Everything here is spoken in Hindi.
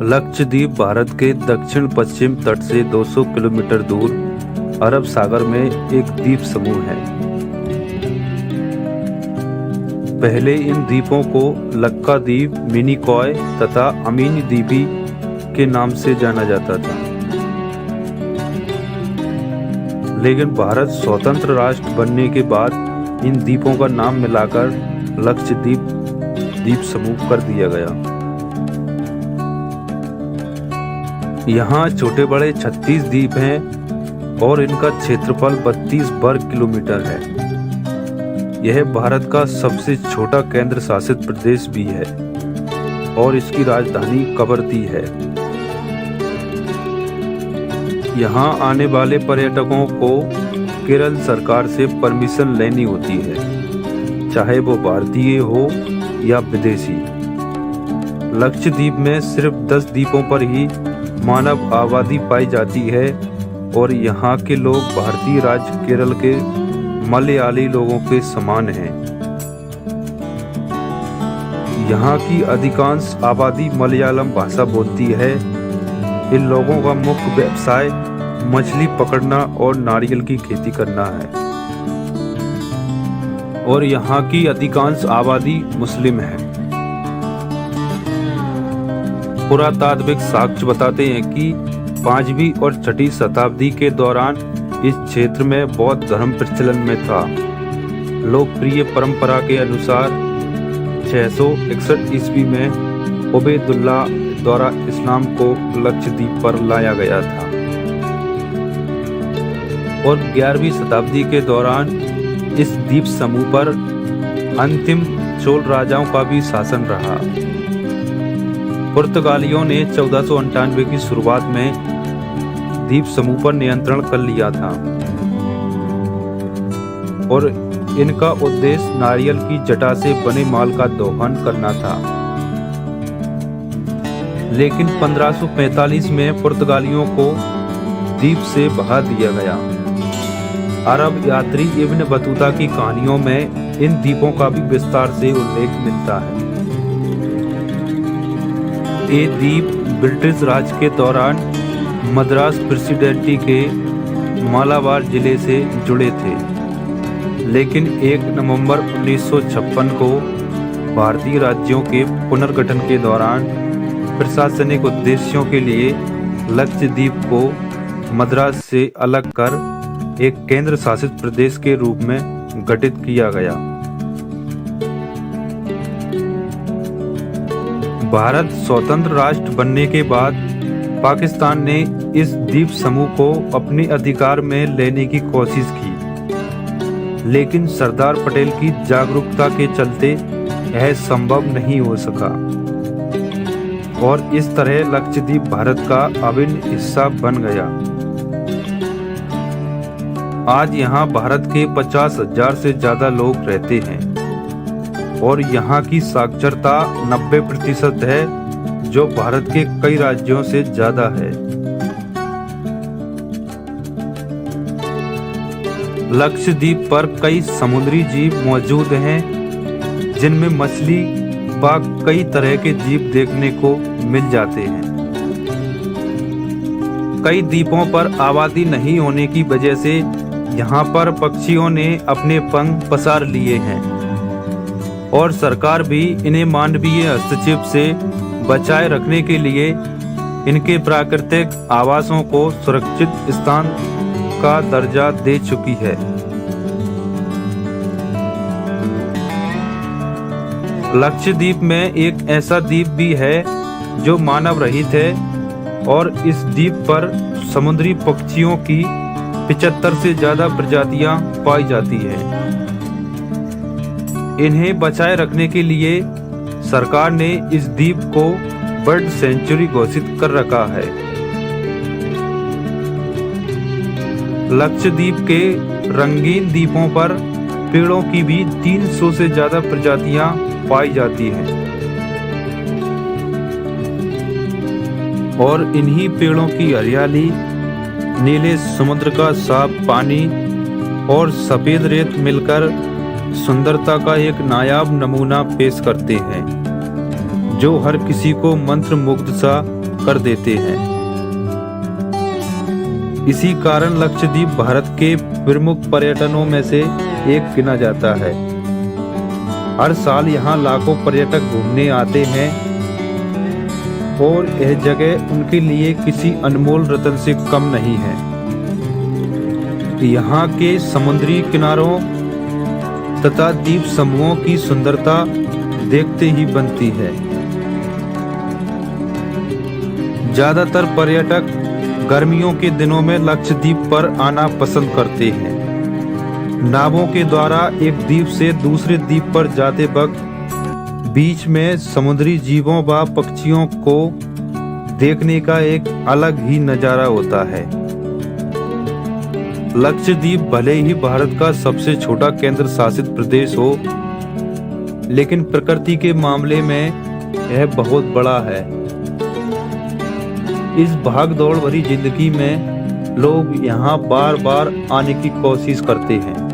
लक्षद्वीप भारत के दक्षिण पश्चिम तट से 200 किलोमीटर दूर अरब सागर में एक द्वीप समूह है। पहले इन द्वीपों को लक्का द्वीप, मिनिकॉय तथा अमीनी द्वीपी के नाम से जाना जाता था। लेकिन भारत स्वतंत्र राष्ट्र बनने के बाद इन द्वीपों का नाम मिलाकर लक्षद्वीप द्वीप समूह कर दिया गया। यहाँ छोटे बड़े 36 द्वीप हैं और इनका क्षेत्रफल 32 वर्ग किलोमीटर है। यह भारत का सबसे छोटा केंद्र शासित प्रदेश भी है और इसकी राजधानी कवरत्ती है। यहाँ आने वाले पर्यटकों को केरल सरकार से परमिशन लेनी होती है, चाहे वो भारतीय हो या विदेशी। लक्षद्वीप में सिर्फ 10 द्वीपों पर ही मानव आबादी पाई जाती है और यहाँ के लोग भारतीय राज्य केरल के मलयाली लोगों के समान हैं। यहाँ की अधिकांश आबादी मलयालम भाषा बोलती है। इन लोगों का मुख्य व्यवसाय मछली पकड़ना और नारियल की खेती करना है और यहाँ की अधिकांश आबादी मुस्लिम है। पुरातात्विक साक्ष्य बताते हैं कि 5वीं और 6वीं शताब्दी के दौरान इस क्षेत्र में बौद्ध धर्म प्रचलन में था। लोकप्रिय परंपरा के अनुसार 661 ईस्वी में उबैदुल्लाह द्वारा इस्लाम को लक्षद्वीप पर लाया गया था और 11वीं शताब्दी के दौरान इस द्वीप समूह पर अंतिम चोल राजाओं का भी शासन रहा। पुर्तगालियों ने 1498 की शुरुआत में द्वीप समूह पर नियंत्रण कर लिया था और इनका उद्देश्य नारियल की जटा से बने माल का दोहन करना था। लेकिन 1545 में पुर्तगालियों को द्वीप से भगा दिया गया। अरब यात्री इब्न बतूता की कहानियों में इन द्वीपों का भी विस्तार से उल्लेख मिलता है। ये द्वीप ब्रिटिश राज के दौरान मद्रास प्रेसिडेंसी के मालाबार जिले से जुड़े थे, लेकिन 1 नवंबर 1956 को भारतीय राज्यों के पुनर्गठन के दौरान प्रशासनिक उद्देश्यों के लिए लक्षद्वीप को मद्रास से अलग कर एक केंद्र शासित प्रदेश के रूप में गठित किया गया। भारत स्वतंत्र राष्ट्र बनने के बाद पाकिस्तान ने इस द्वीप समूह को अपने अधिकार में लेने की कोशिश की, लेकिन सरदार पटेल की जागरूकता के चलते यह संभव नहीं हो सका और इस तरह लक्षद्वीप भारत का अभिन्न हिस्सा बन गया। आज यहाँ भारत के 50,000 से ज्यादा लोग रहते हैं और यहाँ की साक्षरता 90% है, जो भारत के कई राज्यों से ज्यादा है। लक्षद्वीप पर कई समुद्री जीव मौजूद हैं, जिनमें मछली व कई तरह के जीव देखने को मिल जाते हैं। कई द्वीपों पर आबादी नहीं होने की वजह से यहाँ पर पक्षियों ने अपने पंख पसार लिए हैं और सरकार भी इन्हें मानवीय हस्तक्षेप से बचाए रखने के लिए इनके प्राकृतिक आवासों को सुरक्षित स्थान का दर्जा दे चुकी है। लक्षद्वीप में एक ऐसा द्वीप भी है जो मानव रहित है और इस द्वीप पर समुद्री पक्षियों की 75 से ज्यादा प्रजातियां पाई जाती हैं। इन्हें बचाए रखने के लिए सरकार ने इस द्वीप को बर्ड सेंचुरी घोषित कर रखा है। लक्षद्वीप के रंगीन द्वीपों पर पेड़ों की भी 300 से ज्यादा प्रजातियां पाई जाती हैं और इन्हीं पेड़ों की हरियाली, नीले समुद्र का साफ पानी और सफेद रेत मिलकर सुंदरता का एक नायाब नमूना पेश करते हैं, जो हर किसी को मंत्रमुग्ध सा कर देते हैं। इसी कारण लक्षद्वीप भारत के प्रमुख पर्यटनों में से एक गिना जाता है। हर साल यहाँ लाखों पर्यटक घूमने आते हैं और यह जगह उनके लिए किसी अनमोल रत्न से कम नहीं है। यहाँ के समुद्री किनारों तथा द्वीप समूहों की सुंदरता देखते ही बनती है। ज्यादातर पर्यटक गर्मियों के दिनों में लक्षद्वीप पर आना पसंद करते हैं। नावों के द्वारा एक द्वीप से दूसरे द्वीप पर जाते वक्त बीच में समुद्री जीवों व पक्षियों को देखने का एक अलग ही नजारा होता है। लक्षद्वीप भले ही भारत का सबसे छोटा केंद्र शासित प्रदेश हो, लेकिन प्रकृति के मामले में यह बहुत बड़ा है। इस भाग दौड़ भरी जिंदगी में लोग यहाँ बार बार आने की कोशिश करते हैं।